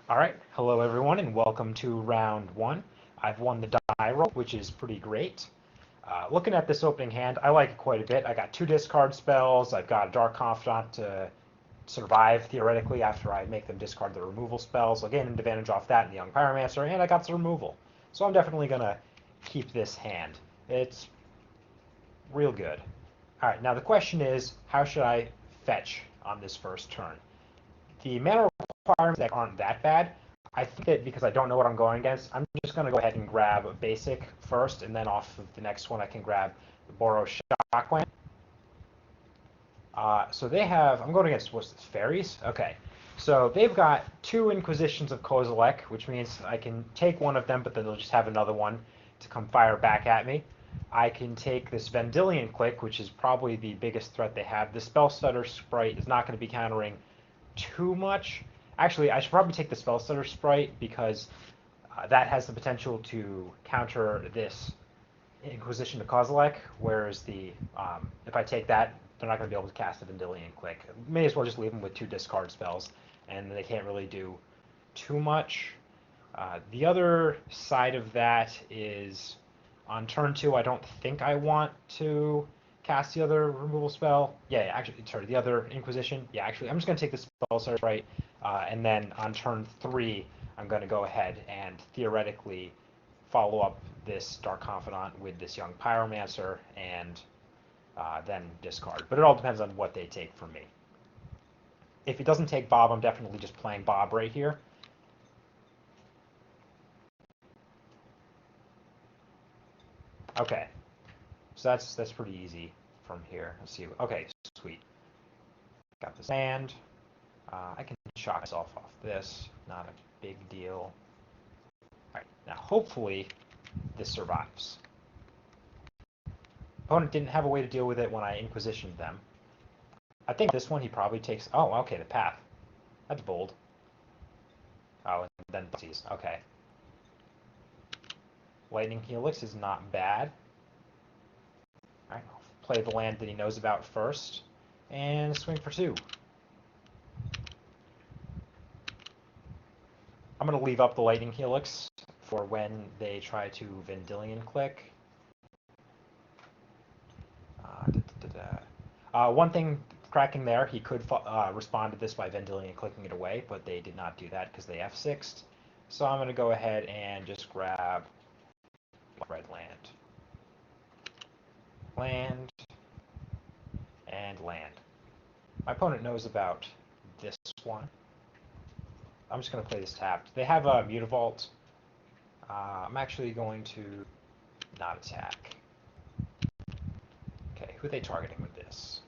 All right, hello everyone, and welcome to round one. I've won the die roll, which is pretty great. Looking at this opening hand, I like it quite a bit. I got two discard spells. I've got a Dark Confidant to survive theoretically after I make them discard the removal spells. I'll gain an advantage off that in the Young Pyromancer, and I got the removal. So I'm definitely gonna keep this hand. It's real good. All right, now the question is, how should I fetch on this first turn? The mana requirements that aren't that bad. I think that because I don't know what I'm going against, I'm just going to go ahead and grab a basic first, and then off of the next one I can grab the Boros Shockland. So they have, I'm going against, what's this, Faeries? Okay. So they've got two Inquisitions of Kozilek, which means I can take one of them, but then they'll just have another one to come fire back at me. I can take this Vendilion Click, which is probably the biggest threat they have. The Spell Stutter Sprite is not going to be countering too much. Actually, I should probably take the Spell Stutter Sprite because that has the potential to counter this Inquisition to Kozilek, whereas if I take that, they're not going to be able to cast a Vendilion Click. May as well just leave them with two discard spells, and they can't really do too much. The other side of that is on turn two, I don't think I want to cast the other removal spell. Yeah, actually, sorry, the other Inquisition. Yeah, actually, I'm just going to take the spell search right, and then on turn three, I'm going to go ahead and theoretically follow up this Dark Confidant with this Young Pyromancer, and then discard. But it all depends on what they take from me. If it doesn't take Bob, I'm definitely just playing Bob right here. Okay, so that's pretty easy from here. Let's see. Okay, sweet. Got this land. I can shock myself off this. Not a big deal. All right, now hopefully this survives. Opponent didn't have a way to deal with it when I Inquisitioned them. I think this one he probably takes. Oh, okay, the path. That's bold. Oh, and then sees. Okay. Lightning Helix is not bad. All right, I'll play the land that he knows about first, and swing for two. I'm going to leave up the Lightning Helix for when they try to Vendilion Click. One thing cracking there, he could respond to this by Vendilion clicking it away, but they did not do that because they F6'd. So I'm going to go ahead and just grab red land. Land. And land. My opponent knows about this one. I'm just going to play this tapped. They have a Mutavault. I'm actually going to not attack. Okay, who are they targeting with this?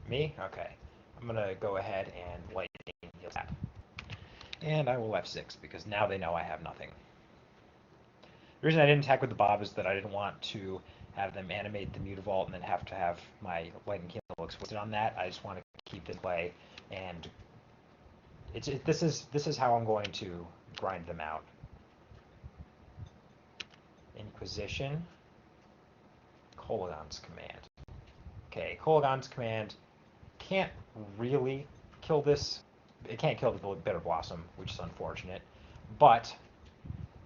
Me? Okay. I'm going to go ahead and lightning heal that. And I will F6 because now they know I have nothing. The reason I didn't attack with the Bob is that I didn't want to have them animate the Mutavault and then have to have my Lightning Helix wasted on that. I just want to keep this play, and this is how I'm going to grind them out. Inquisition, Kolaghan's Command. Okay, Kolaghan's Command can't really kill this. It can't kill the Bitter Blossom, which is unfortunate, but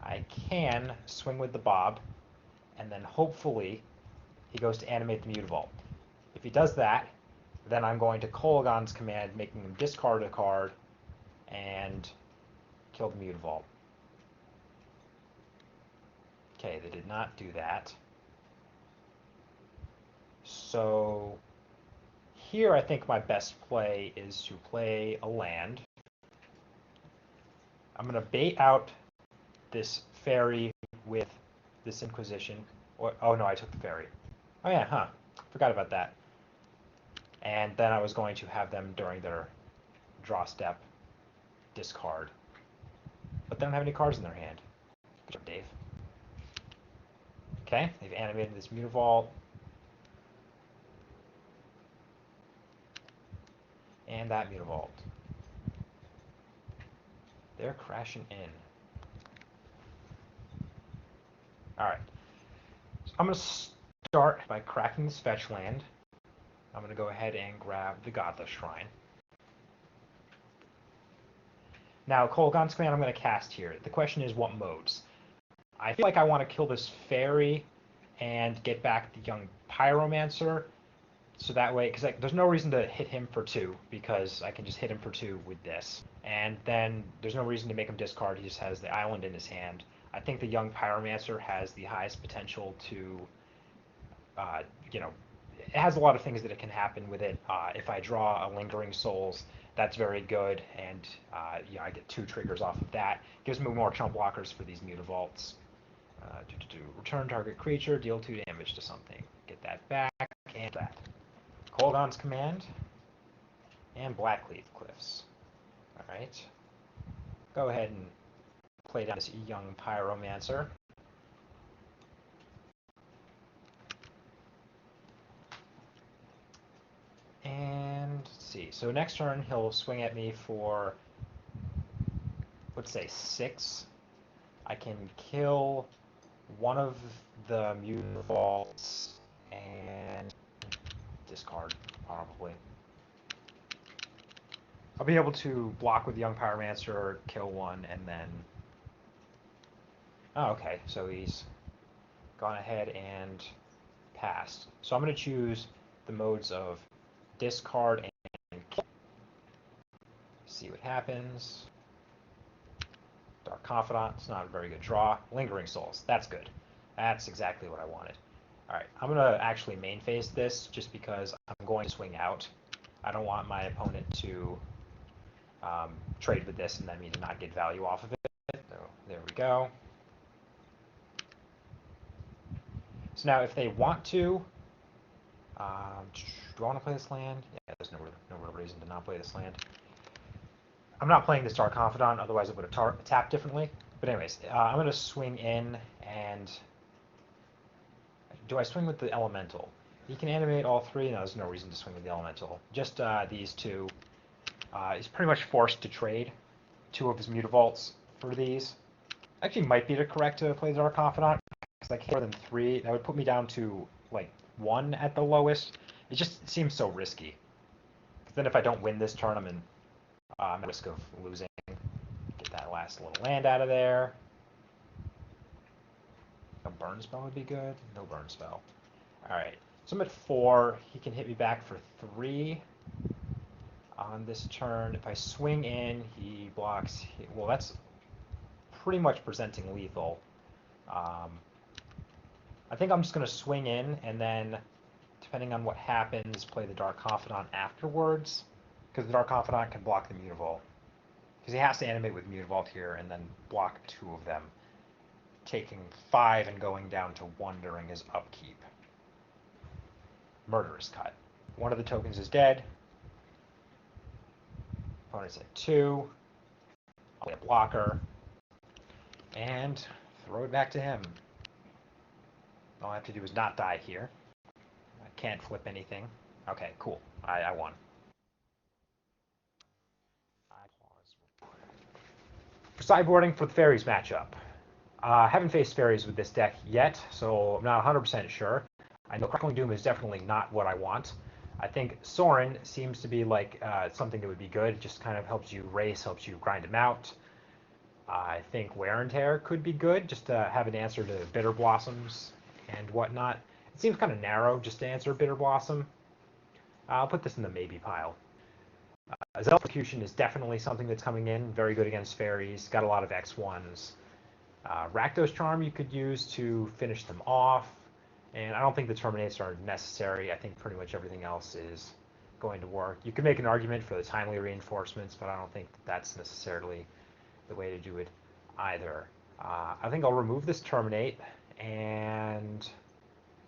I can swing with the Bob, and then hopefully he goes to animate the Mutavault. If he does that, then I'm going to Kolaghan's Command, making him discard a card and kill the Mutavault. Okay, they did not do that. So here I think my best play is to play a land. I'm going to bait out this fairy with this Inquisition. Oh no, I took the fairy. Oh yeah, huh. Forgot about that. And then I was going to have them during their draw step discard. But they don't have any cards in their hand. Good job, Dave. Okay, they've animated this Mutavault. And that Mutavault. They're crashing in. Alright. So I'm going to start by cracking this fetch land. I'm going to go ahead and grab the Godless Shrine. Now, Kolaghan's Command I'm going to cast here. The question is what modes? I feel like I want to kill this Fairy and get back the young Pyromancer, so that way, because there's no reason to hit him for 2, because I can just hit him for 2 with this. And then there's no reason to make him discard, he just has the island in his hand. I think the young Pyromancer has the highest potential to, you know, it has a lot of things that it can happen with it. If I draw a Lingering Souls, that's very good, and you know, I get 2 triggers off of that. Gives me more chump blockers for these Mutavaults. Return target creature, deal 2 damage to something. Get that back, and that. Kolaghan's Command, and Blackleaf Cliffs. Alright. Go ahead and play down this young Pyromancer. And let's see. So next turn he'll swing at me for, let's say 6. I can kill one of the Mutavaults and discard, probably. I'll be able to block with Young Pyromancer, kill one, and then... Oh, okay, so he's gone ahead and passed. So I'm going to choose the modes of discard and kill. See what happens. Dark Confidant, it's not a very good draw. Lingering Souls, that's good. That's exactly what I wanted. Alright, I'm going to actually main phase this just because I'm going to swing out. I don't want my opponent to trade with this and then me to not get value off of it. So there we go. So now if they want to, do I want to play this land? Yeah, there's no real reason to not play this land. I'm not playing this Dark Confidant, otherwise it would have tapped differently. But anyways, I'm going to swing in, and do I swing with the Elemental? He can animate all 3. No, there's no reason to swing with the Elemental. Just these 2. He's pretty much forced to trade 2 of his Mutavaults for these. Actually, might be correct to play the Dark Confidant, because I can't more than 3. That would put me down to, like, 1 at the lowest. It just seems so risky. Because then if I don't win this turn, I'm at risk of losing. Get that last little land out of there. A burn spell would be good. No burn spell. Alright, so I'm at 4. He can hit me back for 3 on this turn. If I swing in, he blocks. Well, that's pretty much presenting lethal. I think I'm just going to swing in, and then, depending on what happens, play the Dark Confidant afterwards. Because the Dark Confidant can block the Mutavault. Because he has to animate with Mutavault here, and then block 2 of them. Taking 5 and going down to 1 during his upkeep. Murderous Cut. One of the tokens is dead. Opponent's at 2. I'll play a blocker. And throw it back to him. All I have to do is not die here. I can't flip anything. Okay, cool. I won. For sideboarding for the Faeries matchup. I haven't faced Faeries with this deck yet, so I'm not 100% sure. I know Crackling Doom is definitely not what I want. I think Sorin seems to be like something that would be good. It just kind of helps you race, helps you grind him out. I think Wear and Tear could be good, just to have an answer to Bitter Blossoms and whatnot. It seems kind of narrow just to answer Bitter Blossom. I'll put this in the maybe pile. Zelficution is definitely something that's coming in. Very good against Faeries. Got a lot of X1s. Rakdos Charm you could use to finish them off. And I don't think the Terminates are necessary. I think pretty much everything else is going to work. You could make an argument for the Timely Reinforcements, but I don't think that's necessarily the way to do it either. I think I'll remove this Terminate and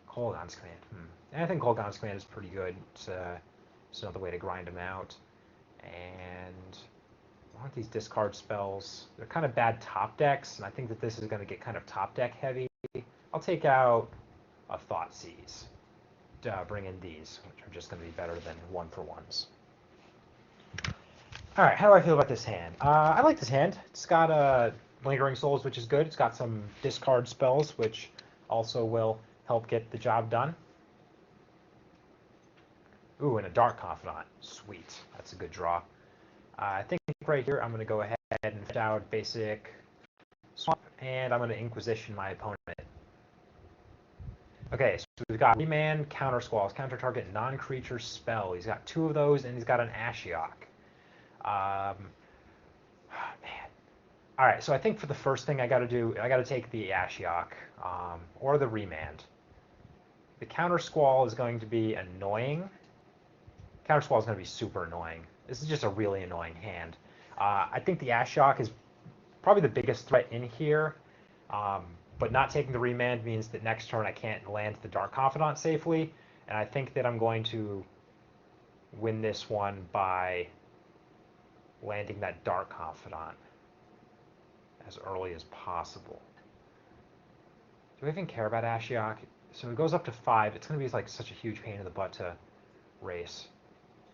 Kolaghan's Command. And I think Kolaghan's Command is pretty good. It's another way to grind them out. And I want these discard spells. They're kind of bad top decks, and I think that this is going to get kind of top deck heavy. I'll take out a Thoughtseize to bring in these, which are just going to be better than 1-for-1s. Alright, how do I feel about this hand? I like this hand. It's got Lingering Souls, which is good. It's got some discard spells, which also will help get the job done. Ooh, and a Dark Confidant. Sweet. That's a good draw. I think right here I'm going to go ahead ahead and find out basic swamp, and I'm going to Inquisition my opponent. Okay, so we've got Remand, Counter Squalls, counter target non-creature spell. He's got 2 of those, and he's got an Ashiok. Man. All right, so I think for the first thing I got to do, I got to take the Ashiok or the Remand. The Counter Squall is going to be annoying. Counter Squall is going to be super annoying. This is just a really annoying hand. I think the Ashiok is probably the biggest threat in here, but not taking the Remand means that next turn I can't land the Dark Confidant safely, and I think that I'm going to win this one by landing that Dark Confidant as early as possible. Do I even care about Ashiok? So it goes up to 5. It's going to be like such a huge pain in the butt to race.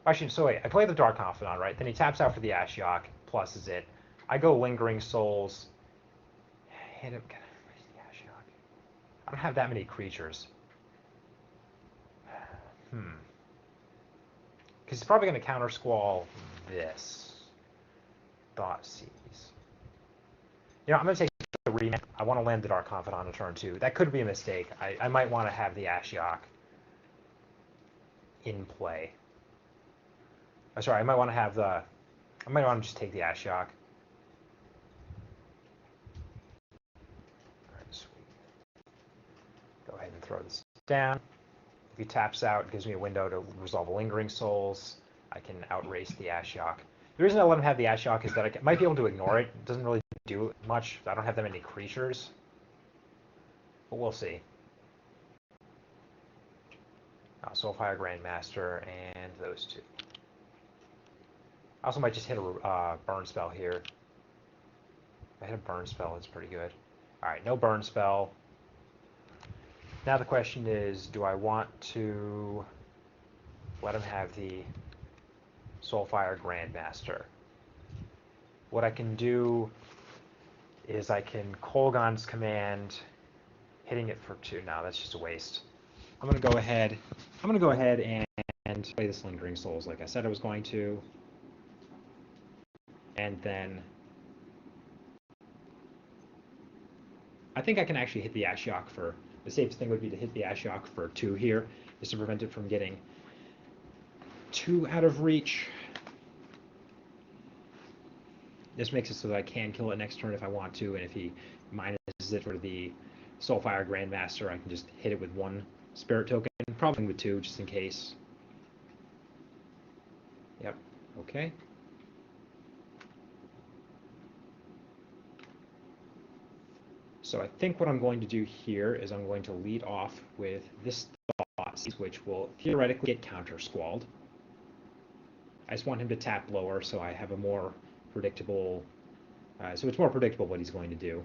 Actually, so wait, I play the Dark Confidant, right? Then he taps out for the Ashiok, pluses it. I go Lingering Souls. Hit him. Where's the Ashiok? I don't have that many creatures. Because he's probably going to Counter Squall this. Thoughtseize. I'm going to take the Remand. I want to land the Dark Confidant on turn 2. That could be a mistake. I might want to have the Ashiok in play. Oh, sorry, I might want to have the... I might want to just take the Ashiok. Alright, sweet. Go ahead and throw this down. If he taps out, it gives me a window to resolve Lingering Souls. I can outrace the Ashiok. The reason I let him have the Ashiok is that I might be able to ignore it. It doesn't really do much. I don't have that many creatures. But we'll see. Soulfire Grandmaster and those 2. I also might just hit a burn spell here. If I hit a burn spell, it's pretty good. Alright, no burn spell. Now the question is, do I want to let him have the Soulfire Grandmaster? What I can do is I can Kolaghan's Command, hitting it for 2. No, that's just a waste. I'm going to go ahead and play this Lingering Souls like I said I was going to. And then I think I can actually hit the Ashiok for... The safest thing would be to hit the Ashiok for 2 here, just to prevent it from getting too out of reach. This makes it so that I can kill it next turn if I want to, and if he minuses it for the Soulfire Grandmaster, I can just hit it with 1 Spirit Token, probably with 2, just in case. Yep, okay. So I think what I'm going to do here is I'm going to lead off with this Thoughtseize, which will theoretically get Counter Squalled. I just want him to tap lower so I have a more predictable... so it's more predictable what he's going to do.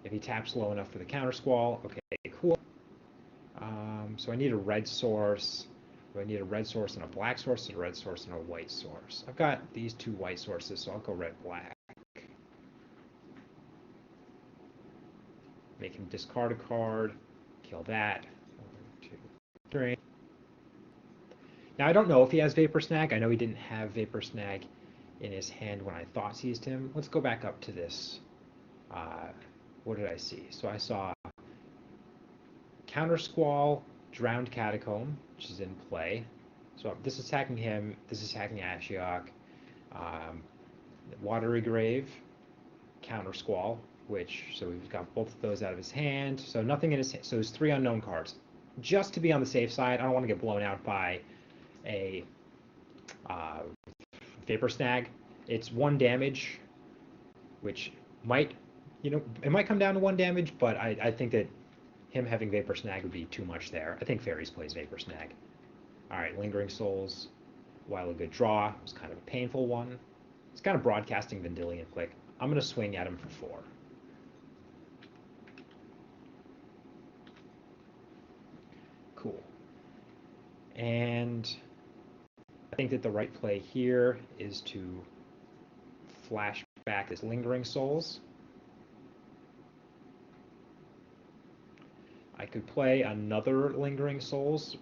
If he taps low enough for the Counter Squall, okay, cool. So I need a red source. Do I need a red source and a black source, or a red source and a white source? I've got these 2 white sources, so I'll go red-black. Make him discard a card, kill that. 1, 2, 3. Now I don't know if he has Vapor Snag. I know he didn't have Vapor Snag in his hand when I Thoughtseized him. Let's go back up to this. What did I see? So I saw Counter Squall, Drowned Catacomb, which is in play. So this is attacking him. This is attacking Ashiok. Watery Grave, Counter Squall, so we've got both of those out of his hand. So nothing in his hand. So there's 3 unknown cards. Just to be on the safe side, I don't want to get blown out by a Vapor Snag. It's 1 damage, which might, it might come down to 1 damage, but I think that him having Vapor Snag would be too much there. I think Faeries plays Vapor Snag. Alright, Lingering Souls, while a good draw. It was kind of a painful one. It's kind of broadcasting Vendilion Click. I'm going to swing at him for 4. Cool. And I think that the right play here is to flash back this Lingering Souls. I could play another Lingering Souls,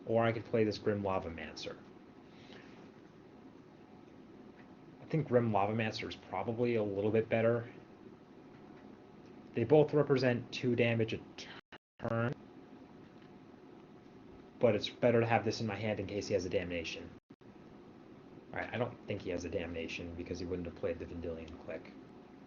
or I could play this Grim Lavamancer. I think Grim Lavamancer is probably a little bit better. They both represent 2 damage a turn, but it's better to have this in my hand in case he has a Damnation. Alright, I don't think he has a Damnation because he wouldn't have played the Vendilion Click.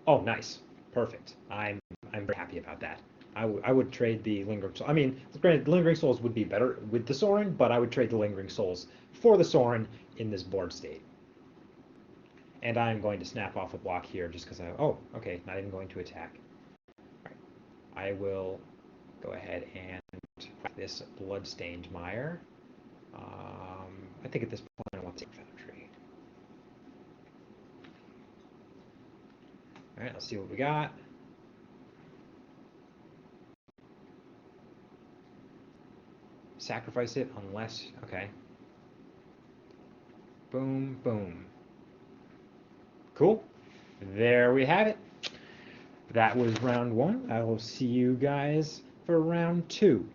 Oh, nice. Perfect. I'm very happy about that. I would trade the Lingering Souls. I mean, granted, the Lingering Souls would be better with the Sorin, but I would trade the Lingering Souls for the Sorin in this board state. And I'm going to snap off a block here just because oh, okay, not even going to attack. All right. I will go ahead and this Bloodstained Mire. I think at this point I want to take Foundry. All right, let's see what we got. Sacrifice it unless, okay. Boom, boom. Cool. There we have it. That was round 1. I will see you guys for round 2.